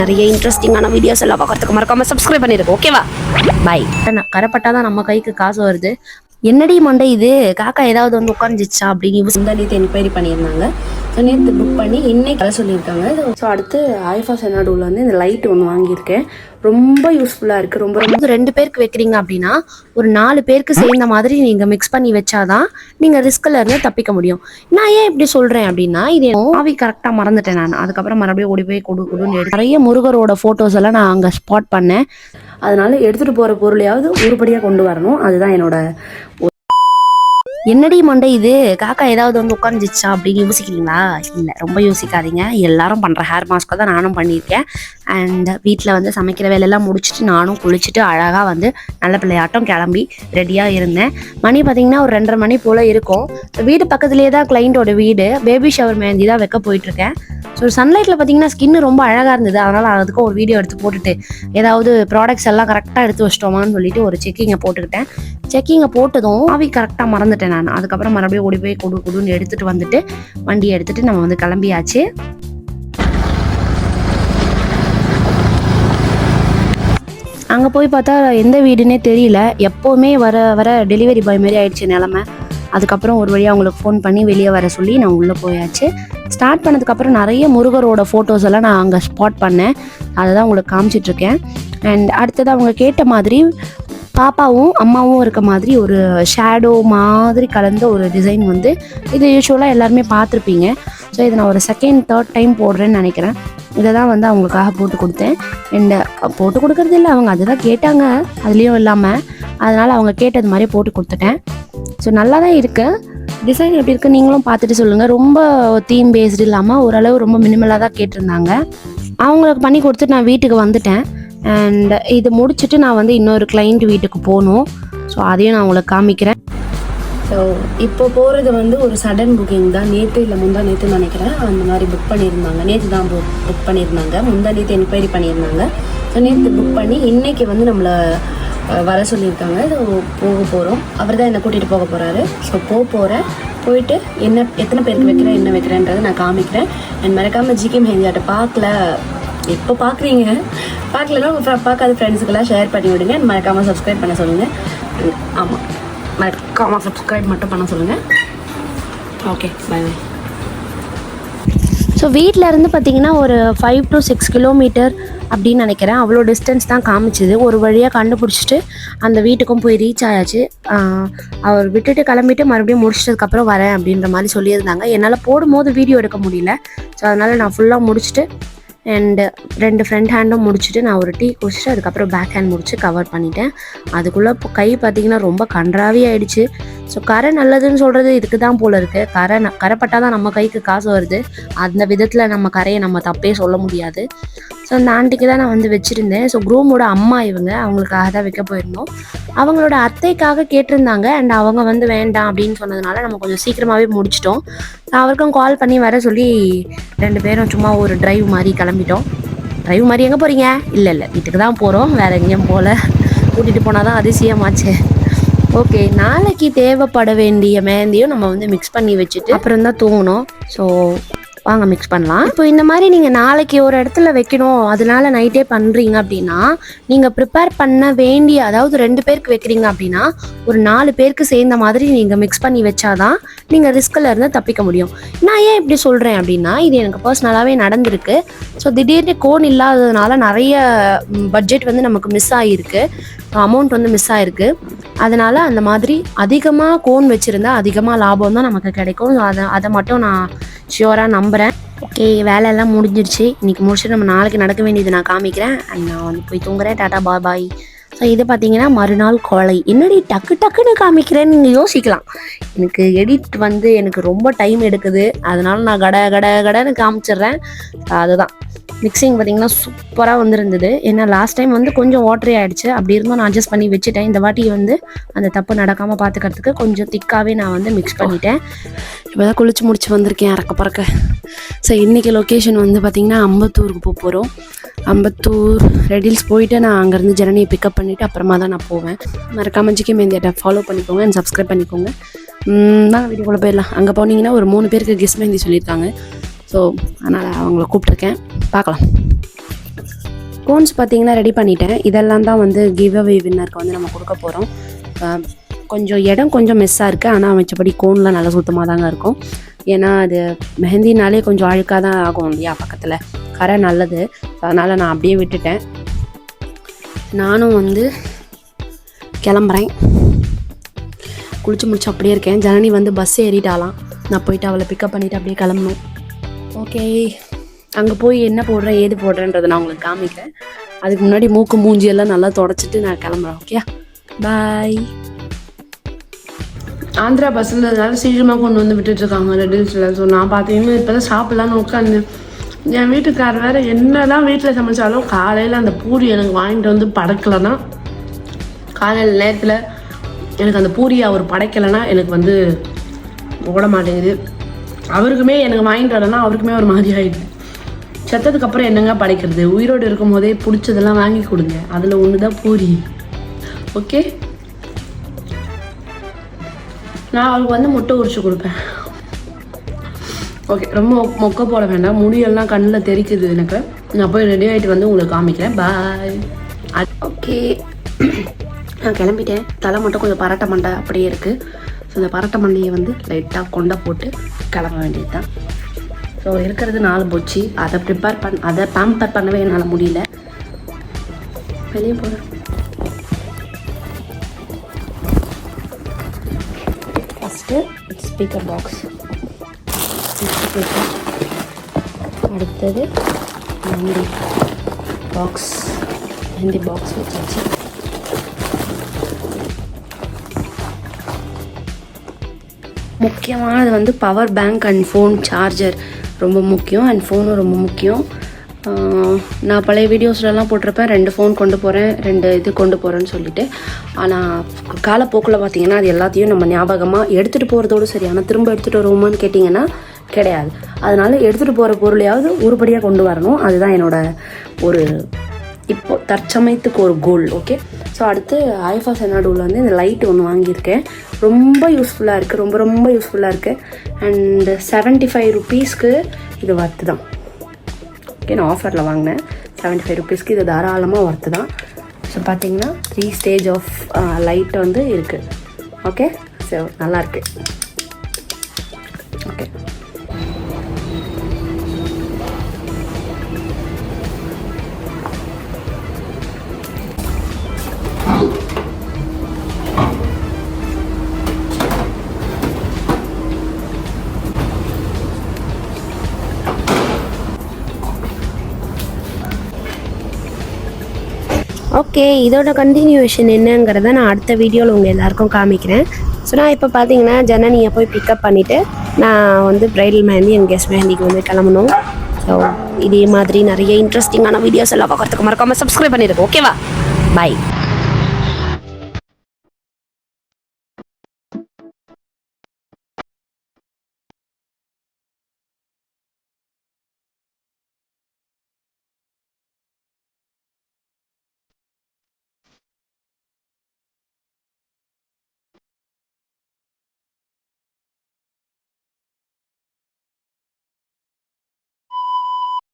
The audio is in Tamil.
நிறைய இன்ட்ரெஸ்டிங்கான வீடியோஸ் எல்லாம் பார்க்கறதுக்கு மறக்காம சப்ஸ்கிரைப் பண்ணிருக்கோம். ஓகேவா? பாய். கரைப்பட்டாதான் நம்ம கைக்கு காசு வருது. என்னடி மண்டை இது, காக்கா ஏதாவது வந்து உட்காந்துச்சா அப்படின்னு நேற்று என்கொயரி பண்ணியிருந்தாங்க. ஸோ நேற்று புக் பண்ணி இன்னைக்கு வர சொல்லியிருக்காங்க. ஸோ அடுத்து ஐஃபா செனாடூவில் வந்து இந்த லைட் ஒன்று வாங்கியிருக்கேன். ரொம்ப யூஸ்ஃபுல்லாக இருக்குது. ரொம்ப 2 பேருக்கு வைக்கிறீங்க அப்படின்னா ஒரு 4 பேருக்கு சேர்ந்த மாதிரி நீங்கள் மிக்ஸ் பண்ணி வச்சாதான் நீங்கள் ரிஸ்கில் இருந்து தப்பிக்க முடியும். நான் ஏன் இப்படி சொல்கிறேன் அப்படின்னா, இது ஆவி கரெக்டாக மறந்துட்டேன் நான். அதுக்கப்புறம் மறுபடியும் ஓடி போய் கொடுன்னு நிறைய முருகரோட ஃபோட்டோஸ் எல்லாம் நான் அங்கே ஸ்பாட் பண்ணேன். அதனால எடுத்துகிட்டு போகிற பொருளையாவது உருப்படியாக கொண்டு வரணும். அதுதான் என்னோட. என்னடி மண்டை இது, காக்கா ஏதாவது வந்து உட்காந்துச்சா அப்படின்னு யோசிக்கிறீங்களா? இல்லை, ரொம்ப யோசிக்காதீங்க. எல்லாரும் பண்ணுற ஹேர் மாஸ்க்கை தான் நானும் பண்ணியிருக்கேன். அண்ட் வீட்டில் வந்து சமைக்கிற வேலையெல்லாம் முடிச்சுட்டு நானும் குளிச்சுட்டு அழகாக வந்து நல்ல பிள்ளையாட்டம் கிளம்பி ரெடியாக இருந்தேன். மணி பார்த்தீங்கன்னா ஒரு 2:30 மணி போல் இருக்கும். வீடு பக்கத்துலேயே தான் கிளைண்ட்டோட வீடு. பேபி ஷவர் மெஹந்தி தான் வைக்க போயிட்டுருக்கேன். ஸோ சன்லைட்டில் பார்த்தீங்கன்னா ஸ்கின்னு ரொம்ப அழகாக இருந்தது. அதனால் அதுக்கும் ஒரு வீடியோ எடுத்து போட்டுட்டு ஏதாவது ப்ராடக்ட்ஸ் எல்லாம் கரெக்டாக எடுத்து வச்சிட்டோமான்னு சொல்லிட்டு ஒரு செக்கிங்கை போட்டுக்கிட்டேன். செக்கிங்கை போட்டதும் ஆவி கரெக்டாக மறந்துட்டேன் நான். அதுக்கப்புறம் மறுபடியும் ஓடி போய் கொடுன்னு எடுத்துகிட்டு வந்துட்டு வண்டியை எடுத்துகிட்டு நம்ம வந்து கிளம்பியாச்சு. அங்கே போய் பார்த்தா எந்த வீடுன்னே தெரியல. எப்போவுமே வர டெலிவரி பாய் மாதிரி ஆயிடுச்சு நிலமை. அதுக்கப்புறம் ஒரு வழியாக அவங்களுக்கு ஃபோன் பண்ணி வெளியே வர சொல்லி நான் உள்ளே போயாச்சு. ஸ்டார்ட் பண்ணதுக்கப்புறம் நிறைய முருகரோட ஃபோட்டோஸ் எல்லாம் நான் அங்கே ஸ்பாட் பண்ணேன். அதை தான் உங்களுக்கு காமிச்சிட்ருக்கேன். அண்ட் அடுத்தது அவங்க கேட்ட மாதிரி பாப்பாவும் அம்மாவும் இருக்க மாதிரி ஒரு ஷேடோ மாதிரி கலந்த ஒரு டிசைன் வந்து இது யூஸ்வலாக எல்லாருமே பார்த்துருப்பீங்க. ஸோ இதை நான் ஒரு 2nd 3rd டைம் போடுறேன்னு நினைக்கிறேன். இதை தான் வந்து அவங்களுக்காக போட்டு கொடுத்தேன். அண்ட் போட்டு கொடுக்கறது இல்லை, அவங்க அதுதான் கேட்டாங்க அதுலேயும் இல்லாமல். அதனால் அவங்க கேட்டது மாதிரி போட்டு கொடுத்துட்டேன். ஸோ நல்லா தான் இருக்குது. டிசைன் எப்படி இருக்குது நீங்களும் பார்த்துட்டு சொல்லுங்கள். ரொம்ப தீம் பேஸ்டு இல்லாமல் ஓரளவு ரொம்ப மினிமலாக தான் கேட்டிருந்தாங்க. அவங்களுக்கு பண்ணி கொடுத்துட்டு நான் வீட்டுக்கு வந்துட்டேன். அண்ட் இது முடிச்சுட்டு நான் வந்து இன்னொரு கிளைண்ட் வீட்டுக்கு போகணும். ஸோ அதையும் நான் உங்களுக்கு காமிக்கிறேன். ஸோ இப்போ போகிறது வந்து ஒரு சடன் புக்கிங் தான். நேற்று இல்லை முந்தா நேற்று நினைக்கிறேன் அந்த மாதிரி புக் பண்ணியிருந்தாங்க. நேற்று தான் புக் பண்ணியிருந்தாங்க. முந்தா நேற்று என்கொயரி பண்ணியிருந்தாங்க. ஸோ நேற்று புக் பண்ணி இன்றைக்கி வந்து நம்மளை வர சொல்லியிருக்காங்க. இது போக போகிறோம். அவர் தான் என்னை கூட்டிகிட்டு போக போகிறாரு. ஸோ போகிறேன். போயிட்டு எத்தனை பேருக்கு வைக்கிறேன் என்ன வைக்கிறேன்றதை நான் காமிக்கிறேன். அண்ட் மறக்காமல் ஜிகே மெஹந்தியாட்ட பார்க்கல, எப்போ பார்க்குறீங்க, பார்க்கலன்னா உங்கள் பார்க்காத ஃப்ரெண்ட்ஸுக்கெல்லாம் ஷேர் பண்ணி விடுங்க. மறக்காமல் சப்ஸ்கிரைப் பண்ண சொல்லுங்கள். ஆமாம், மறக்காமல் சப்ஸ்கிரைப் மட்டும் பண்ண சொல்லுங்கள். Okay, by by. ஸோ வீட்டில் இருந்து பார்த்தீங்கன்னா ஒரு 5 to 6 கிலோமீட்டர் அப்படின்னு நினைக்கிறேன். அவ்வளோ டிஸ்டன்ஸ் தான் காமிச்சிது. ஒரு வழியாக கண்டுபிடிச்சிட்டு அந்த வீட்டுக்கும் போய் ரீச் ஆயாச்சு. அவர் விட்டுட்டு கிளம்பிட்டு மறுபடியும் முடிச்சிட்டதுக்கப்புறம் வரேன் அப்படின்ற மாதிரி சொல்லியிருந்தாங்க. என்னால் போடும்போது வீடியோ எடுக்க முடியல. ஸோ அதனால் நான் ஃபுல்லாக முடிச்சுட்டு அண்டு 2 ஃப்ரண்ட் ஹேண்டும் முடிச்சுட்டு நான் ஒரு டீ குடிச்சிட்டு அதுக்கப்புறம் பேக் ஹேண்ட் முடிச்சு கவர் பண்ணிட்டேன். அதுக்குள்ளே இப்போ கை பார்த்திங்கன்னா ரொம்ப கன்றாவே ஆகிடுச்சு. ஸோ கரை நல்லதுன்னு சொல்கிறது இதுக்கு தான் போல் இருக்குது. கரைப்பட்டால் தான் நம்ம கைக்கு காசு வருது. அந்த விதத்தில் நம்ம கரையை நம்ம தப்பே சொல்ல முடியாது. ஸோ அந்த ஆண்டிக்கு தான் நான் வந்து வச்சுருந்தேன். ஸோ குரூமோட அம்மா இவங்க, அவங்களுக்காக தான் வைக்க போயிருந்தோம். அவங்களோட அத்தைக்காக கேட்டிருந்தாங்க. அண்ட் அவங்க வந்து வேண்டாம் அப்படின்னு சொன்னதுனால நம்ம கொஞ்சம் சீக்கிரமாகவே முடிச்சிட்டோம். அவருக்கும் கால் பண்ணி வர சொல்லி 2 பேரும் சும்மா ஒரு டிரைவ் மாதிரி கிளம்பிட்டோம். டிரைவ் மாதிரி எங்கே போகிறீங்க? இல்லை வீட்டுக்கு தான் போகிறோம், வேறு எங்கேயும் போகல. கூட்டிகிட்டு போனால் தான் அதிசயமாச்சு. ஓகே, நாளைக்கு தேவைப்பட வேண்டிய மெஹந்தியும் நம்ம வந்து மிக்ஸ் பண்ணி வச்சுட்டு அப்புறம் தான் தூங்கணும். ஸோ வாங்க மிக்ஸ் பண்ணலாம். இப்போ இந்த மாதிரி நீங்கள் நாளைக்கு ஒரு இடத்துல வைக்கணும், அதனால நைட்டே பண்ணுறீங்க அப்படின்னா நீங்கள் ப்ரிப்பேர் பண்ண வேண்டிய, அதாவது 2 பேருக்கு வைக்கிறீங்க அப்படின்னா ஒரு 4 பேருக்கு சேர்ந்த மாதிரி நீங்கள் மிக்ஸ் பண்ணி வச்சாதான் நீங்கள் ரிஸ்கில் இருந்து தப்பிக்க முடியும். நான் ஏன் இப்படி சொல்கிறேன் அப்படின்னா, இது எனக்கு பர்சனலாகவே நடந்திருக்கு. ஸோ திடீர்னு கோன் இல்லாததுனால நிறைய பட்ஜெட் வந்து நமக்கு மிஸ் ஆகிருக்கு, அமௌண்ட் வந்து மிஸ் ஆகிருக்கு. அதனால் அந்த மாதிரி அதிகமாக கோன் வச்சுருந்தா அதிகமாக லாபம் தான் நமக்கு கிடைக்கும். அதை மட்டும் நான் ஷியோராக நம்புகிறேன். ஓகே, வேலையெல்லாம் முடிஞ்சிருச்சு. இன்றைக்கி முடிச்சுட்டு நம்ம நாளைக்கு நடக்க வேண்டியது நான் காமிக்கிறேன். அண்ட் நான் வந்து போய் தூங்குறேன். டாட்டா பாய். ஸோ இது பார்த்தீங்கன்னா மறுநாள் காலை. என்னடி டக்குன்னு காமிக்கிறேன்னு நீங்கள் யோசிக்கலாம். எனக்கு எடிட் வந்து எனக்கு ரொம்ப டைம் எடுக்குது. அதனால நான் கடன்னு காமிச்சிட்றேன். அதுதான் மிக்சிங் பார்த்தீங்கன்னா சூப்பராக வந்துருந்தது. ஏன்னா லாஸ்ட் டைம் வந்து கொஞ்சம் வாட்டரி ஆகிடுச்சு. அப்படி இருந்தும் நான் அட்ஜஸ்ட் பண்ணி வச்சுட்டேன். இந்த வாட்டி வந்து அந்த தப்பு நடக்காமல் பார்த்துக்கிறதுக்கு கொஞ்சம் திக்காகவே நான் வந்து மிக்ஸ் பண்ணிட்டேன். இப்போ தான் குளிச்சு முடிச்சு வந்திருக்கேன் அறக்க பறக்க. ஸோ இன்றைக்கி லொக்கேஷன் வந்து பார்த்திங்கன்னா அம்பத்தூருக்கு போகிறோம். அம்பத்தூர் ரெடில்ஸ் போயிட்டு நான் அங்கேருந்து ஜெர்னியை பிக்கப் பண்ணிவிட்டு அப்புறமா தான் நான் போவேன். மறக்காம ஜிகே மெஹந்தியாட்ட ஃபாலோ பண்ணிக்கோங்க அண்ட் சப்ஸ்கிரைப் பண்ணிக்கோங்க. தான் வீடியோக்குள்ளே போயிடலாம். அங்கே போனீங்கன்னா ஒரு 3 பேருக்கு கிஸ் மெஹந்தி சொல்லியிருக்காங்க. ஸோ அதனால் அவங்கள கூப்பிட்ருக்கேன், பார்க்கலாம். கோன்ஸ் பார்த்தீங்கன்னா ரெடி பண்ணிட்டேன். இதெல்லாம் தான் வந்து கிவ் அவே வின்னருக்கு வந்து நம்ம கொடுக்க போகிறோம். கொஞ்சம் இடம் கொஞ்சம் மெஸ்ஸாக இருக்குது, ஆனால் மிச்சப்படி கோன்லாம் நல்லா சுத்தமாக தாங்க இருக்கும். ஏன்னா அது மெஹந்தினாலே கொஞ்சம் அழுக்காக தான் ஆகும் இல்லையா, பக்கத்தில் கரை நல்லது. அதனால் நான் அப்படியே விட்டுட்டேன். நானும் வந்து கிளம்புறேன். குளிச்சு முடிச்சு அப்படியே இருக்கேன். ஜனனி வந்து பஸ் ஏறிட்டாலாம். நான் போயிட்டு அவளை பிக்கப் பண்ணிவிட்டு அப்படியே கிளம்பணும். ஓகே, அங்கே போய் என்ன போடுறேன் ஏது போடுறேன்றதை நான் உங்களுக்கு காமிக்கிறேன். அதுக்கு முன்னாடி மூக்கு மூஞ்சியெல்லாம் நல்லா தொடச்சிட்டு நான் கிளம்புறேன். ஓகே, பாய். ஆந்திரா பஸ்ஸுன்றதுனால சீக்கிரமாக கொண்டு வந்து விட்டுட்ருக்காங்க ரெட் ஹில்ஸில். ஸோ நான் பார்த்தீங்கன்னா இப்போ தான் சாப்பிட்லான்னு உட்காந்து, என் வீட்டுக்காரர் வேறு என்ன தான் வீட்டில் சமைச்சாலும் காலையில் அந்த பூரி எனக்கு வாங்கிட்டு வந்து படைக்கலைன்னா, காலையில் நேரத்தில் எனக்கு அந்த பூரியை அவர் படைக்கலைன்னா எனக்கு வந்து ஓட மாட்டேங்குது. அவருக்குமே எனக்கு வாங்கிட்டு வரேன்னா அவருக்குமே ஒரு மாதிரி ஆகிடுது. செத்ததுக்கப்புறம் என்னங்க படைக்கிறது? உயிரோடு இருக்கும் போதே பிடிச்சதெல்லாம் வாங்கி கொடுங்க. அதில் ஒன்று தான் பூரி. ஓகே, நான் அவளுக்கு வந்து முட்டை உரிச்சு கொடுப்பேன். ஓகே, ரொம்ப மொக்க போட வேண்டாம், முடியெல்லாம் கண்ணில் தெரிக்குது எனக்கு. நான் போய் ரெடி ஆகிட்டு வந்து உங்களுக்கு காமிக்கிறேன். பாய். ஓகே, நான் கிளம்பிட்டேன். தலை மட்டும் கொஞ்சம் பரட்ட மண்டை அப்படியே இருக்குது. ஸோ இந்த பரட்ட மண்டையை வந்து லைட்டாக கொண்டை போட்டு கிளம்ப வேண்டியது தான். ஸோ இருக்கிறது 4 போச்சு. அதை பேம்பர் பண்ணவே என்னால் முடியல. வெளியே போகிறேன். ஃபஸ்ட்டு ஸ்பீக்கர் பாக்ஸ், அடுத்தது மெஹந்தி பாக்ஸ் வச்சாச்சு. முக்கியமானது வந்து power bank and phone charger ரொம்ப முக்கியம். அண்ட் ஃபோனும் ரொம்ப முக்கியம். நான் பழைய வீடியோஸ்லலாம் போட்டிருப்பேன் 2 ஃபோன் கொண்டு போகிறேன், 2 இது கொண்டு போகிறேன்னு சொல்லிட்டு. ஆனால் காலப்போக்கில் பார்த்திங்கன்னா அது எல்லாத்தையும் நம்ம ஞாபகமாக எடுத்துகிட்டு போகிறதோடு சரி. ஆனால் திரும்ப எடுத்துகிட்டு வருவோமான்னு கேட்டிங்கன்னா கிடையாது. அதனால் எடுத்துகிட்டு போகிற பொருளையாவது உருப்படியாக கொண்டு வரணும். அதுதான் என்னோடய ஒரு இப்போது தற்சமயத்துக்கு ஒரு கோல். ஓகே, ஸோ அடுத்து ஐஃபா செனாடூவில் வந்து இந்த லைட் ஒன்று வாங்கியிருக்கேன். ரொம்ப யூஸ்ஃபுல்லாக இருக்குது, ரொம்ப ரொம்ப யூஸ்ஃபுல்லாக இருக்குது. அண்ட் 75 ருபீஸ்க்கு இது ஒர்த்து தான். ஓகே, நான் ஆஃபரில் வாங்கினேன். 75 ருபீஸ்க்கு இது தாராளமாக ஒர்த்து தான். ஸோ பார்த்தீங்கன்னா 3 ஸ்டேஜ் ஆஃப் லைட் வந்து இருக்குது. ஓகே, ஸோ நல்லாயிருக்கு. ஓகே, ஓகே, இதோட கண்டினியூஷன் என்னங்கிறத நான் அடுத்த வீடியோவில் உங்கள் எல்லாருக்கும் காமிக்கிறேன். ஸோ நான் இப்போ பார்த்தீங்கன்னா ஜனனியை போய் பிக்கப் பண்ணிவிட்டு நான் வந்து ப்ரைடல் மெஹந்தி அண்ட் கெஸ்ட் மெஹந்திக்கு வந்து கிளம்பணும். ஸோ இதே மாதிரி நிறைய இன்ட்ரெஸ்டிங்கான வீடியோஸ் எல்லாம் பார்க்குறதுக்கு மறக்காமல் சப்ஸ்கிரைப் பண்ணிடுங்க. ஓகேவா? பாய்.